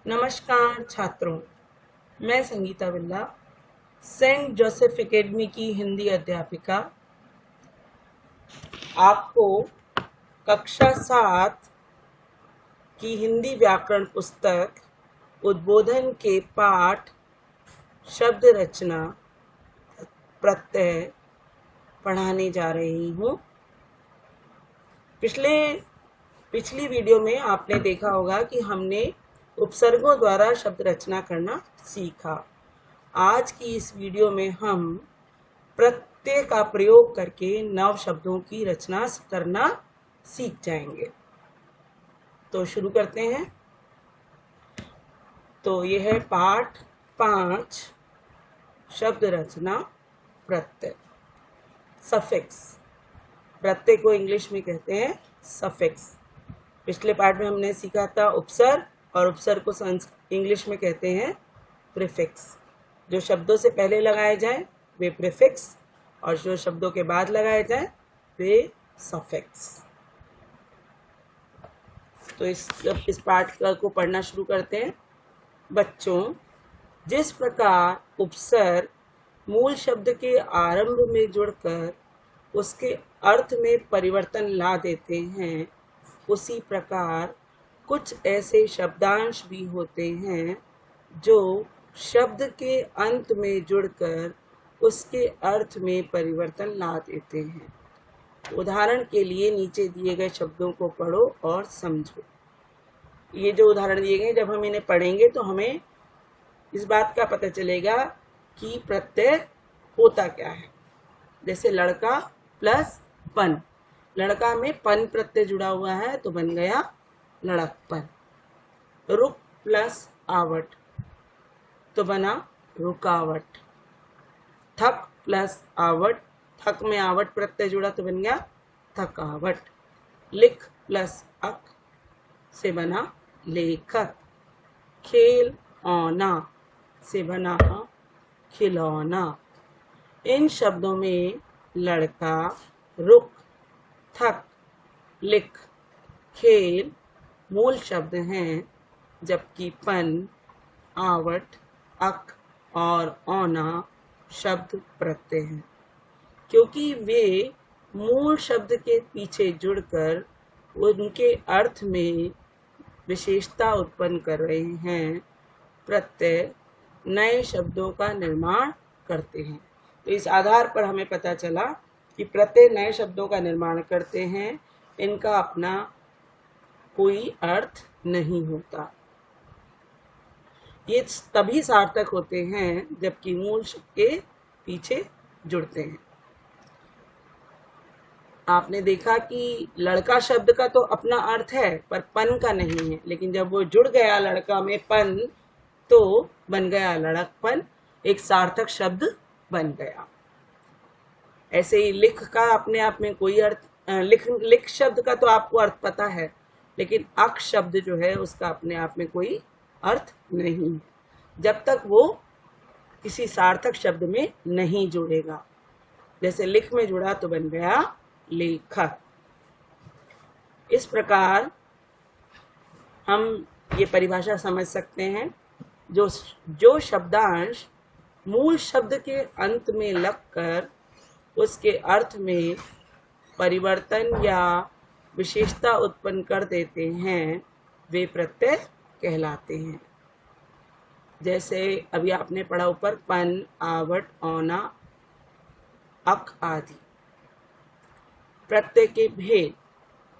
नमस्कार छात्रों, मैं संगीता बिल्ला, सेंट जोसेफ एकेडमी की हिंदी अध्यापिका आपको कक्षा 7 की हिंदी व्याकरण पुस्तक उद्बोधन के पाठ शब्द रचना प्रत्यय पढ़ाने जा रही हूँ। पिछली वीडियो में आपने देखा होगा कि हमने उपसर्गों द्वारा शब्द रचना करना सीखा। आज की इस वीडियो में हम प्रत्यय का प्रयोग करके नव शब्दों की रचना करना सीख जाएंगे। तो शुरू करते हैं। तो यह है पाठ 5 शब्द रचना प्रत्यय। सफिक्स, प्रत्यय को इंग्लिश में कहते हैं सफिक्स। पिछले पाठ में हमने सीखा था उपसर्ग, और उपसर्ग को इंग्लिश में कहते हैं प्रीफिक्स। जो शब्दों से पहले लगाए जाए वे प्रीफिक्स, और जो शब्दों के बाद लगाए जाए वे सफिक्स। तो इस पाठ को पढ़ना शुरू करते हैं। बच्चों, जिस प्रकार उपसर्ग मूल शब्द के आरंभ में जुड़कर उसके अर्थ में परिवर्तन ला देते हैं, उसी प्रकार कुछ ऐसे शब्दांश भी होते हैं जो शब्द के अंत में जुड़कर उसके अर्थ में परिवर्तन ला देते हैं। उदाहरण के लिए नीचे दिए गए शब्दों को पढ़ो और समझो। ये जो उदाहरण दिए गए, जब हम इन्हें पढ़ेंगे तो हमें इस बात का पता चलेगा कि प्रत्यय होता क्या है। जैसे लड़का प्लस पन, लड़का में पन प्रत्यय जुड़ा हुआ है तो बन गया लड़कपन। रुक प्लस आवट तो बना रुकावट। थक प्लस आवट, थक में आवट प्रत्यय जुड़ा तो बन गया थकावट। लिख प्लस अक से बना लेखक। खेल औना से बना खिलौना। इन शब्दों में लड़का, रुक, थक, लिख, खेल मूल शब्द हैं, जबकि पन, आवट, अक और औना शब्द प्रत्यय हैं। क्योंकि वे मूल शब्द के पीछे जुड़कर उनके अर्थ में विशेषता उत्पन्न कर रहे हैं, प्रत्यय नए शब्दों का निर्माण करते हैं। तो इस आधार पर हमें पता चला कि प्रत्यय नए शब्दों का निर्माण करते हैं, इनका अपना कोई अर्थ नहीं होता। ये तभी सार्थक होते हैं जबकि मूल शब्द के पीछे जुड़ते हैं। आपने देखा कि लड़का शब्द का तो अपना अर्थ है पर पन का नहीं है, लेकिन जब वो जुड़ गया लड़का में पन तो बन गया लड़कपन, एक सार्थक शब्द बन गया। ऐसे ही लिख का अपने आप में कोई अर्थ, लिख शब्द का तो आपको अर्थ पता है, लेकिन अक शब्द जो है उसका अपने आप में कोई अर्थ नहीं है जब तक वो किसी सार्थक शब्द में नहीं जुड़ेगा। जैसे लिख में जुड़ा तो बन गया लेखक। इस प्रकार हम ये परिभाषा समझ सकते हैं, जो शब्दांश मूल शब्द के अंत में लगकर उसके अर्थ में परिवर्तन या विशेषता उत्पन्न कर देते हैं, वे प्रत्यय कहलाते हैं। जैसे अभी आपने पढ़ा ऊपर पन, आवट, औना, अक आदि। प्रत्यय के भेद,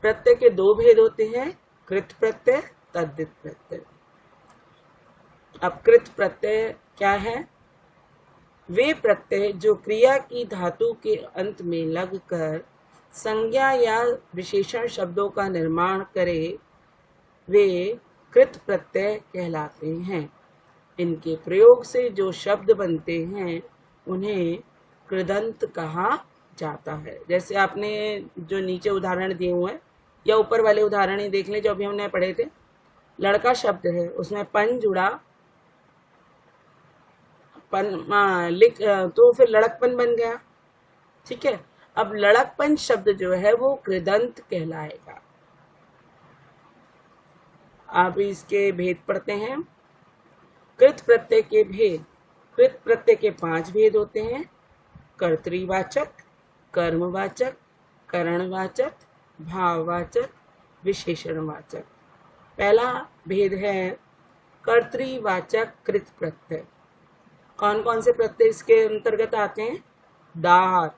प्रत्यय के दो भेद होते हैं, कृत प्रत्यय, तद्धित प्रत्यय। अब कृत प्रत्यय क्या है? वे प्रत्यय जो क्रिया की धातु के अंत में लगकर संज्ञा या विशेषण शब्दों का निर्माण करे, वे कृत प्रत्यय कहलाते हैं। इनके प्रयोग से जो शब्द बनते हैं उन्हें कृदंत कहा जाता है। जैसे आपने जो नीचे उदाहरण दिए हुए हैं या ऊपर वाले उदाहरण ही देख लें जो अभी हमने पढ़े थे। लड़का शब्द है, उसमें पन जुड़ा, पन लिख तो फिर लड़कपन बन गया। ठीक है, अब लड़कपन शब्द जो है वो कृदंत कहलाएगा। अब इसके भेद पढ़ते हैं। कृत प्रत्यय के भेद। कृत प्रत्यय के 5 भेद होते हैं। कर्तृवाचक, कर्मवाचक, करणवाचक, भाववाचक, विशेषणवाचक। पहला भेद है कर्तृवाचक कृत प्रत्यय। कौन कौन से प्रत्यय इसके अंतर्गत आते हैं? दार,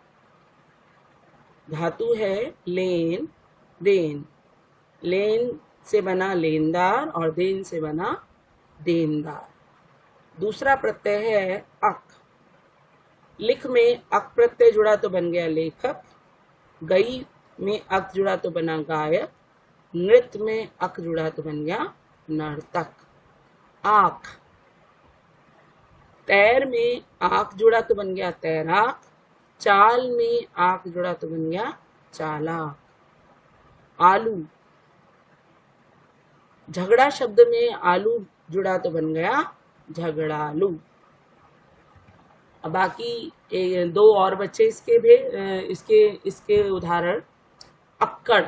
धातु है लेन, देन। लेन से बना लेनदार और देन से बना देनदार। दूसरा प्रत्यय है अक। लिख में अक प्रत्यय जुड़ा तो बन गया लेखक। गई में अक जुड़ा तो बना गायक। नृत्य में अक जुड़ा तो बन गया नर्तक। आक। तैर में आक जुड़ा तो बन गया तैराक। चाल में आक जुड़ा तो बन गया चालाक। आलू। झगड़ा शब्द में आलू जुड़ा तो बन गया झगड़ालू। अब बाकी 2 और बच्चे इसके उदाहरण। अक्कड़।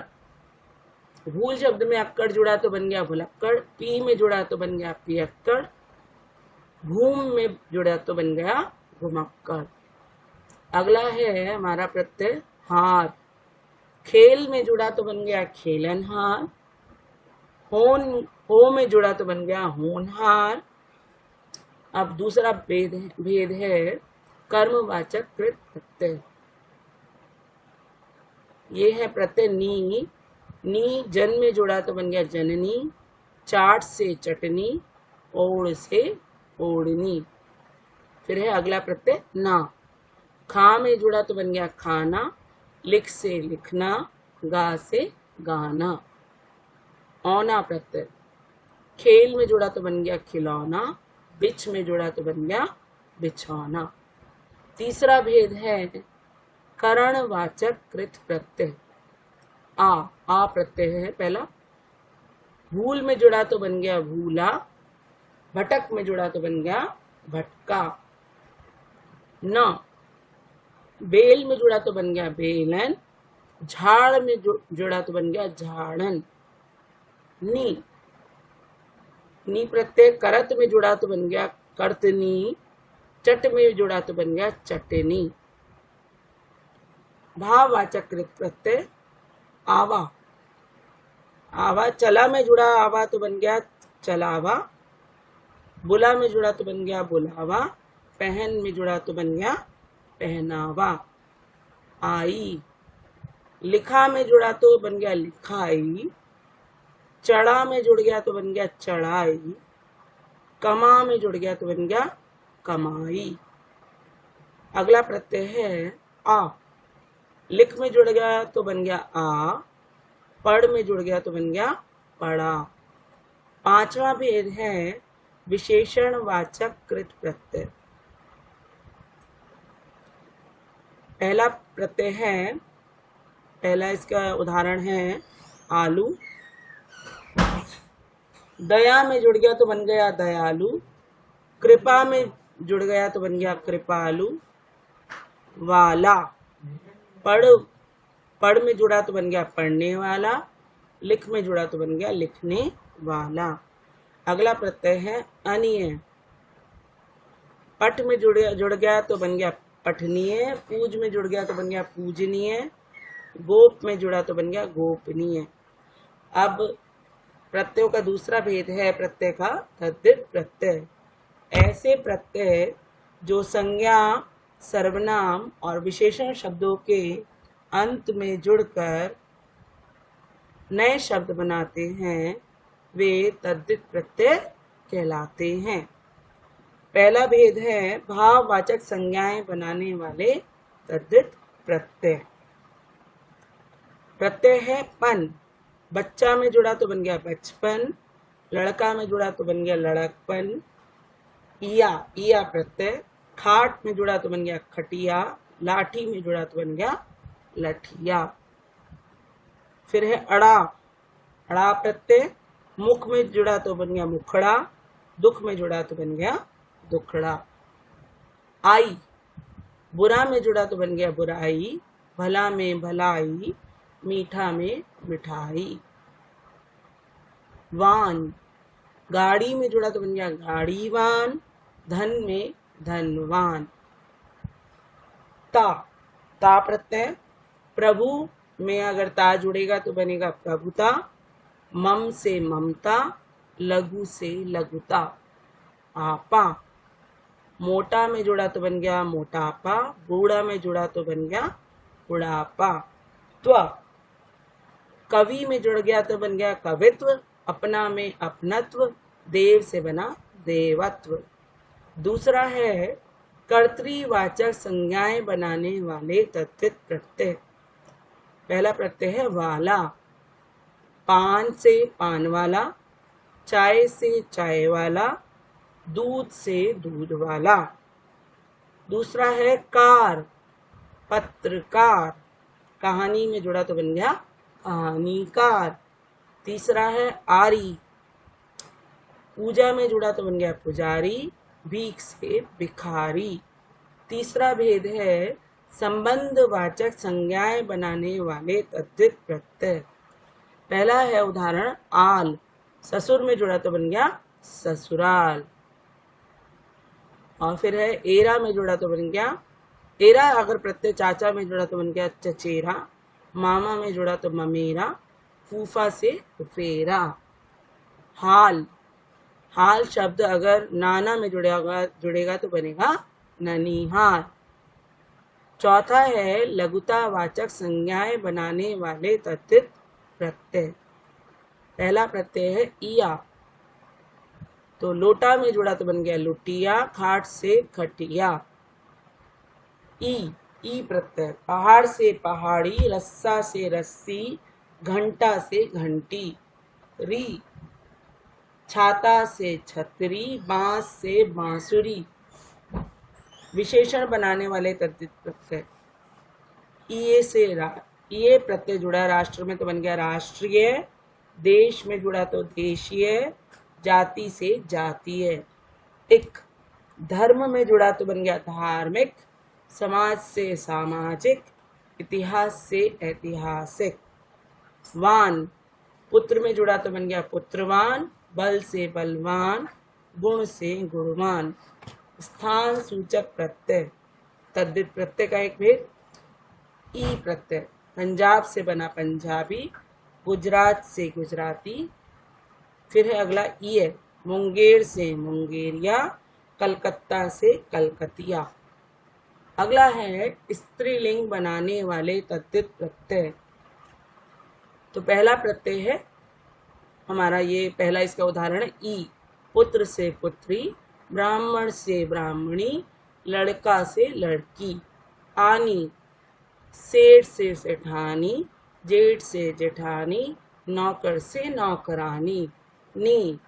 भूल शब्द में अक्कड़ जुड़ा तो बन गया भुलक्कड़। पी में जुड़ा तो बन गया पियक्कड़। घूम में जुड़ा तो बन गया घुमक्कड़। अगला है हमारा प्रत्यय हार। खेल में जुड़ा तो बन गया खेलनहार। हो में जुड़ा तो बन गया होनहार। अब दूसरा भेद है कर्मवाचक कृत प्रत्यय। ये है प्रत्यय नी। नी जन में जुड़ा तो बन गया जननी। चाट से चटनी। ओढ़ से ओढ़नी। फिर है अगला प्रत्यय ना। खा में जुड़ा तो बन गया खाना। लिख से लिखना। गा से गाना। औना प्रत्यय। खेल में जुड़ा तो बन गया खिलौना। बिछ में जुड़ा तो बन गया बिछौना। तीसरा भेद है करणवाचक कृत प्रत्यय। आ प्रत्यय है पहला। भूल में जुड़ा तो बन गया भूला। भटक में जुड़ा तो बन गया भटका। न। बेल में जुड़ा तो बन गया बेलन। झाड़ में जुड़ा तो बन गया झाड़न। नी प्रत्यय करत में जुड़ा तो बन गया कर्तनी। चट में जुड़ा तो बन गया चटनी। भाववाचक कृत प्रत्यय आवा। आवा चला में जुड़ा आवा तो बन गया चलावा। बुला में जुड़ा तो बन गया बुलावा। पहन में जुड़ा तो बन गया पहनावा। आई। लिखा में जुड़ा तो बन गया लिखाई। चढ़ा में जुड़ गया तो बन गया चढ़ाई। कमा में जुड़ गया तो बन गया कमाई। अगला प्रत्यय है आ। लिख में जुड़ गया तो बन गया आ। पढ़ में जुड़ गया तो बन गया पढ़ा। पांचवा भेद है विशेषणवाचक कृत प्रत्यय। पहला प्रत्यय है, पहला इसका उदाहरण है आलू। दया में जुड़ गया तो बन गया दयालु। कृपा में जुड़ गया तो बन गया कृपालु। वाला। पढ़ में जुड़ा तो बन गया पढ़ने वाला। लिख में जुड़ा तो बन गया लिखने वाला। अगला प्रत्यय है अनीय। पठ में जुड़ गया तो बन गया पठनीय। पूज में जुड़ गया तो बन गया पूजनीय। गोप में जुड़ा तो बन गया गोपनीय। अब प्रत्ययों का दूसरा भेद है प्रत्यय का तद्धित प्रत्यय। ऐसे प्रत्यय जो संज्ञा, सर्वनाम और विशेषण शब्दों के अंत में जुड़कर नए शब्द बनाते हैं, वे तद्धित प्रत्यय कहलाते हैं। पहला भेद है भाववाचक संज्ञाएं बनाने वाले तद्धित प्रत्यय। प्रत्यय है पन। बच्चा में जुड़ा तो बन गया बचपन। लड़का में जुड़ा तो बन गया लड़कपन। इया प्रत्यय। खाट में जुड़ा तो बन गया खटिया। लाठी में जुड़ा तो बन गया लठिया। फिर है अड़ा प्रत्यय। मुख में जुड़ा तो बन गया मुखड़ा। दुख में जुड़ा तो बन गया दुखड़ा। आई। बुरा में जुड़ा तो बन गया बुराई। भला में भलाई। मीठा में मिठाई। वान, गाड़ी में जुड़ा तो बन गया गाड़ीवान, धन में धनवान। ता, ता प्रत्यय, प्रभु में अगर ता जुड़ेगा तो बनेगा प्रभुता, मम से ममता, लघु से लघुता। आपा, मोटा में जुड़ा तो बन गया मोटापा, बूढ़ा में जुड़ा तो बन गया बुढ़ापा। त्व, कवि में जुड़ गया तो बन गया कवित्व, अपना में अपनत्व, देव से बना देवत्व। दूसरा है कर्तृवाचक संज्ञाएं बनाने वाले तद्धित प्रत्यय। पहला प्रत्यय है वाला, पान से पान वाला, चाय से चाय वाला, दूध से दूध वाला। दूसरा है कार, पत्रकार, कहानी में जुड़ा तो बन गया कहानीकार। तीसरा है आरी, पूजा में जुड़ा तो बन गया पुजारी, भीख से भिखारी। तीसरा भेद है संबंधवाचक संज्ञाएं बनाने वाले तद्धित प्रत्यय। पहला है उदाहरण आल, ससुर में जुड़ा तो बन गया ससुराल। और फिर है एरा में जुड़ा तो बन गया एरा, अगर प्रत्यय चाचा में जुड़ा तो बन गया चचेरा, मामा में जुड़ा तो ममेरा, फूफा से फुफेरा। हाल, हाल शब्द अगर नाना में जुड़ेगा तो बनेगा ननिहाल। चौथा है लघुतावाचक संज्ञाएं बनाने वाले तद्धित प्रत्यय। पहला प्रत्यय है इया, तो लोटा में जुड़ा तो बन गया लुटिया, खाट से खटिया। ई प्रत्यय, पहाड़ से पहाड़ी, रस्सा से रस्सी, घंटा से घंटी। री, छाता से छतरी, बांस से बांसुरी। विशेषण बनाने वाले तद्धित प्रत्यय। ये प्रत्यय जुड़ा राष्ट्र में तो बन गया राष्ट्रीय, देश में जुड़ा तो देशीय, जाति से जातीय। इक, धर्म में जुड़ा तो बन गया धार्मिक, समाज से सामाजिक, इतिहास से ऐतिहासिक। वान, पुत्र में जुड़ा तो बन गया पुत्रवान, बल से बलवान, गुण से गुणवान। स्थान सूचक प्रत्यय, तद्धित प्रत्यय का एक भेद। ई प्रत्यय, पंजाब से बना पंजाबी, गुजरात से गुजराती। फिर है अगला ई, मुंगेर से मुंगेरिया, कलकत्ता से कलकतिया। अगला है स्त्रीलिंग बनाने वाले तद्धित प्रत्यय। तो पहला प्रत्यय है हमारा, ये पहला इसका उदाहरण है ई, पुत्र से पुत्री, ब्राह्मण से ब्राह्मणी, लड़का से लड़की। आनी, सेठ से सेठानी, जेठ से जेठानी, नौकर से नौकरानी। नी,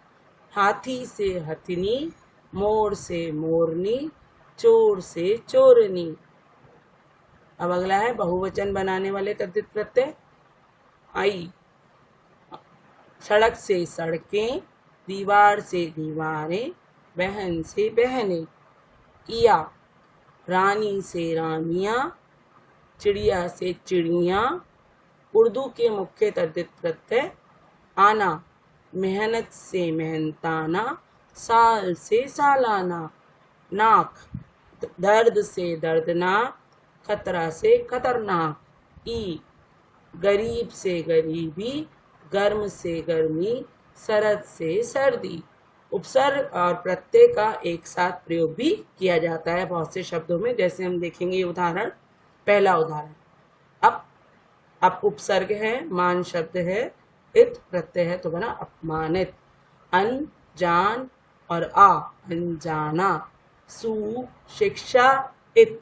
हाथी से हथिनी, मोर से मोरनी, चोर से चोरनी। अब अगला है बहुवचन बनाने वाले तद्धित प्रत्यय। आई, सड़क से सड़कें, दीवार से दीवारें, बहन से बहनें। इया, रानी से रानियां, चिड़िया से चिड़िया। उर्दू के मुख्य तद्धित प्रत्यय। आना, मेहनत से मेहनताना, साल से सालाना। नाक, दर्द से दर्दनाक, खतरा से खतरनाक। ई, गरीब से गरीबी, गर्म से गर्मी, सरद से सर्दी। उपसर्ग और प्रत्यय का एक साथ प्रयोग भी किया जाता है बहुत से शब्दों में, जैसे हम देखेंगे उदाहरण। पहला उदाहरण, अप उपसर्ग है, मान शब्द है, इत प्रत्यय है तो बना अपमानित। अन, जान और अनजाना। सु, शिक्षा, इत,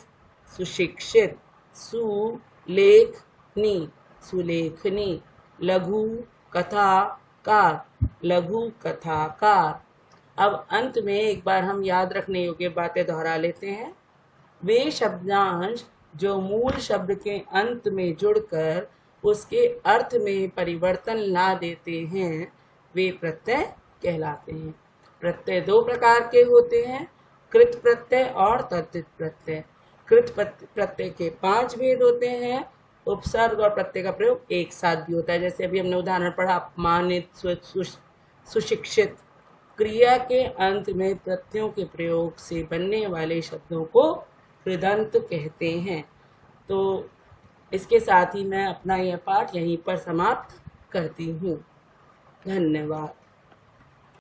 सुशिक्षित। सुलेखनी, सुलेखनी। लघु कथाकार, लघु कथाकार। अब अंत में एक बार हम याद रखने योग्य बातें दोहरा लेते हैं। वे शब्दांश जो मूल शब्द के अंत में जुड़कर उसके अर्थ में परिवर्तन ला देते हैं वे प्रत्यय कहलाते हैं। प्रत्यय दो प्रकार के होते हैं, कृत प्रत्यय और तद्धित प्रत्यय। कृत प्रत्यय के 5 भेद होते हैं। उपसर्ग और प्रत्यय का प्रयोग एक साथ भी होता है, जैसे अभी हमने उदाहरण पढ़ा अपमानित, सुशिक्षित। क्रिया के अंत में प्रत्ययों के प्रयोग से बनने वाले शब्दों को कृदंत कहते हैं। तो इसके साथ ही मैं अपना यह पाठ यहीं पर समाप्त करती हूँ। धन्यवाद।